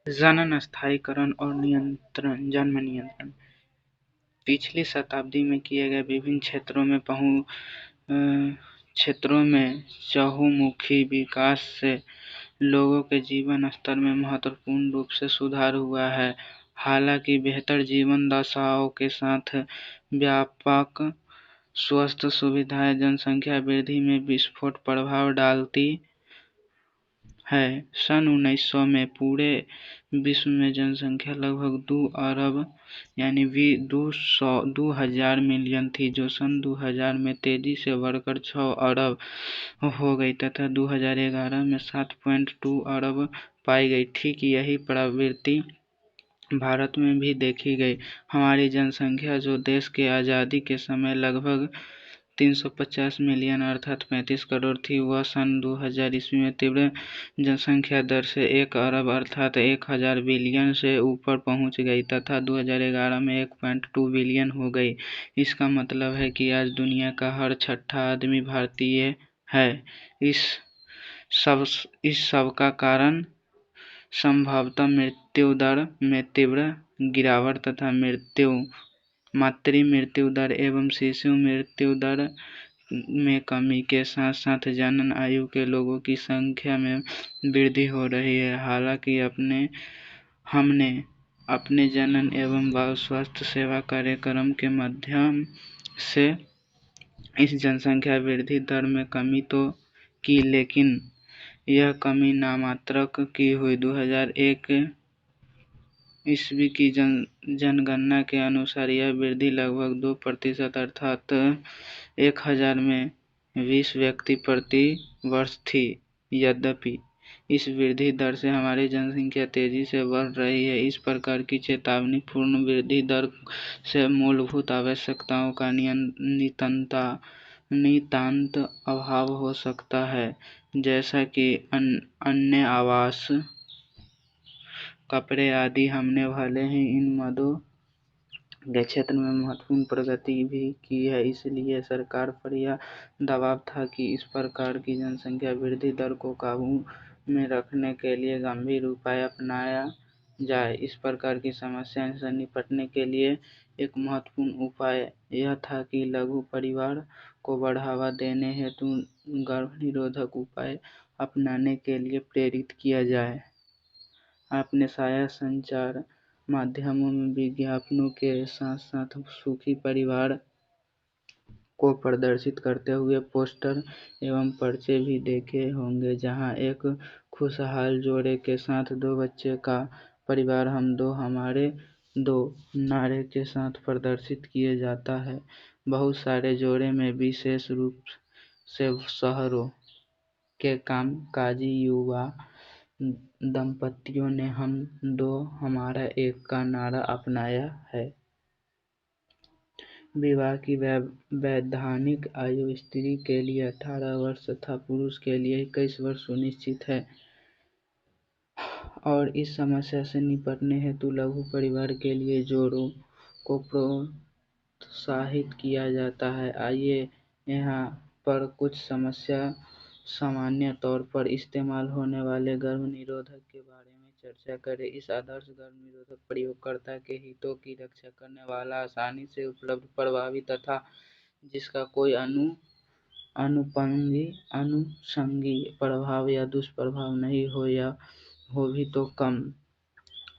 जनन स्थायीकरण और नियंत्रण जन्म नियंत्रण पिछली शताब्दी में किए गए विभिन्न क्षेत्रों में चहुमुखी विकास से लोगों के जीवन स्तर में महत्वपूर्ण रूप से सुधार हुआ है। हालांकि बेहतर जीवन दशाओं के साथ व्यापक स्वास्थ्य सुविधाएं जनसंख्या वृद्धि में विस्फोट प्रभाव डालती है। सन 1900 में पूरे विश्व में जनसंख्या लगभग 2 अरब यानी 2,000 मिलियन थी, जो सन 2000 में तेजी से बढ़कर 6 अरब हो गई तथा 2011 में 7.2 अरब पाई गई। ठीक यही प्रवृत्ति भारत में भी देखी गई। हमारी जनसंख्या, जो देश के आज़ादी के समय लगभग 350 मिलियन अर्थात 35 करोड़ थी, वह सन 2000 ईस्वी में तीव्र जनसंख्या दर से 1 अरब अर्थात 1000 बिलियन से ऊपर पहुंच गई तथा 2011 में 1.2 बिलियन हो गई। इसका मतलब है कि आज दुनिया का हर छठा आदमी भारतीय है। इस सब का कारण संभवतः मृत्यु दर में तीव्र गिरावट तथा मातृ मृत्यु दर एवं शिशु मृत्यु दर में कमी के साथ साथ जनन आयु के लोगों की संख्या में वृद्धि हो रही है। हालांकि हमने अपने जनन एवं बाल स्वास्थ्य सेवा कार्यक्रम के माध्यम से इस जनसंख्या वृद्धि दर में कमी तो की, लेकिन यह कमी नामात्रक की हुई। 2001 ईस्वी की जनगणना के अनुसार यह वृद्धि लगभग 2% अर्थात 1000 में 20 व्यक्ति प्रति वर्ष थी। यद्यपि इस वृद्धि दर से हमारी जनसंख्या तेजी से बढ़ रही है, इस प्रकार की चेतावनीपूर्ण वृद्धि दर से मूलभूत आवश्यकताओं का नितांत अभाव हो सकता है, जैसा कि अन्य आवास, कपड़े आदि। हमने भले ही इन मदों के क्षेत्र में महत्वपूर्ण प्रगति भी की है, इसलिए सरकार पर यह दबाव था कि इस प्रकार की जनसंख्या वृद्धि दर को काबू में रखने के लिए गंभीर उपाय अपनाया जाए। इस प्रकार की समस्या से निपटने के लिए एक महत्वपूर्ण उपाय यह था कि लघु परिवार को बढ़ावा देने हेतु गर्भनिरोधक उपाय अपनाने के लिए प्रेरित किया जाए। आपने शायद संचार माध्यमों में विज्ञापनों के साथ साथ सुखी परिवार को प्रदर्शित करते हुए पोस्टर एवं पर्चे भी देखे होंगे, जहां एक खुशहाल जोड़े के साथ 2 बच्चे का परिवार हम दो हमारे दो नारे के साथ प्रदर्शित किया जाता है। बहुत सारे जोड़े में विशेष रूप से शहरों के कामकाजी युवा दंपतियों ने हम दो हमारा एक का नारा अपनाया है। विवाह की वैधानिक आयु स्त्री के लिए 18 वर्ष तथा पुरुष के लिए 21 वर्ष सुनिश्चित है और इस समस्या से निपटने हेतु लघु परिवार के लिए जोड़ों को प्रोत्साहित किया जाता है। आइए यहाँ पर कुछ सामान्य तौर पर इस्तेमाल होने वाले गर्भनिरोधक के बारे में चर्चा करें। इस आदर्श गर्भनिरोधक प्रयोगकर्ता के हितों की रक्षा करने वाला, आसानी से उपलब्ध, प्रभावी तथा जिसका कोई अनुषंगी प्रभाव या दुष्प्रभाव नहीं हो या हो भी तो कम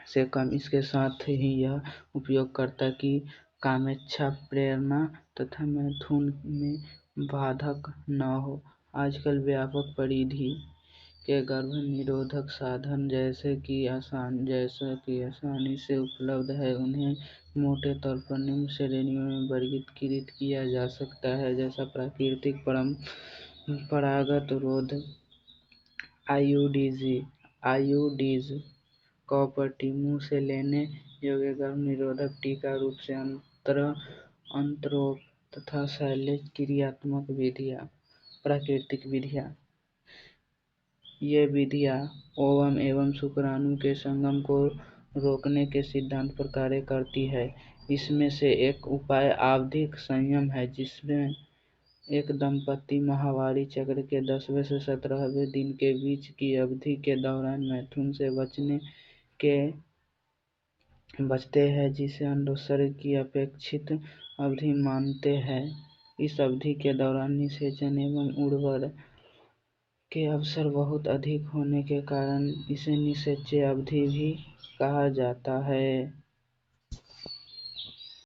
से कम इसके साथ ही यह उपयोगकर्ता की कामेच्छा, प्रेरणा तथा मैथुन में बाधक न हो। आजकल व्यापक परिधि के गर्भनिरोधक साधन जैसे कि आसानी से उपलब्ध है, उन्हें मोटे तौर पर निम्न श्रेणियों में वर्गीकृत किया जा सकता है, जैसा प्राकृतिक, परंपरागत रोध, आईयूडीज, कॉपर मुंह से लेने योग्य गर्भनिरोधक टीका रूप से अंतरोप तथा शैल्य क्रियात्मक विधियां। प्राकृतिक विधियां, ये विधियां ओवम एवं शुक्राणु के संगम को रोकने के सिद्धांत पर कार्य करती है। इसमें से एक उपाय आवधिक संयम है, जिसमें एक दंपति माहवारी चक्र के 10वें से 17वें दिन के बीच की अवधि के दौरान मैथुन से बचने के बचते हैं, जिसे अंडोत्सर्ग की अपेक्षित अवधि मानते हैं। इस अवधि के दौरान निषेचन एवं उर्वर के अवसर बहुत अधिक होने के कारण इसे निषेच्य अवधि भी कहा जाता है।